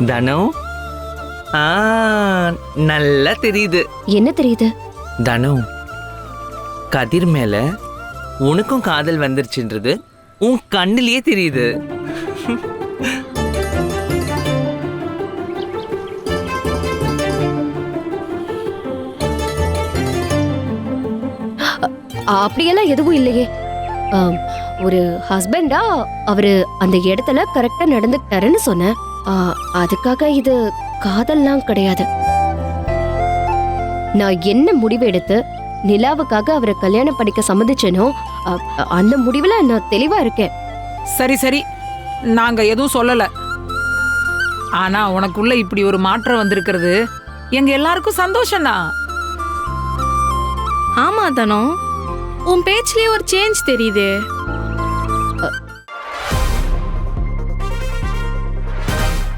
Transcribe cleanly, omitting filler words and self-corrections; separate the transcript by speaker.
Speaker 1: தனு, ஆ, நல்லா தெரியுது.
Speaker 2: என்ன தெரியுது?
Speaker 1: தனு, கதிர் மேல உனக்கும் காதல் வந்துருச்சுன்றது உன் கண்ணிலேயே தெரியுது.
Speaker 2: அப்படியெல்லாம் எதுவும் இல்லையே. ஒரு ஹஸ்பண்டா அவரு அந்த இடத்துல கரெக்டா நடந்துக்கிட்டாருன்னு சொன்னேன். அதுக்காக இது காதல்லாம் கிடையாது. நான் என்ன முடிவு எடுத்து நிலாவுக்காக அவரை கல்யாணம் பண்ணிக்க சம்மதிச்சேனோ அந்த முடிவுல நான் தெளிவா இருக்கேன்.
Speaker 3: சரி சரி, நாங்க எதுவும் சொல்லல. ஆனா உனக்குள்ள இப்படி ஒரு மாற்றம் வந்திருக்கிறது எங்க எல்லாருக்கும் சந்தோஷம்தான்.
Speaker 4: ஆமா தனோ, உன் பேச்சிலேயே ஒரு சேஞ்ச் தெரியுதே.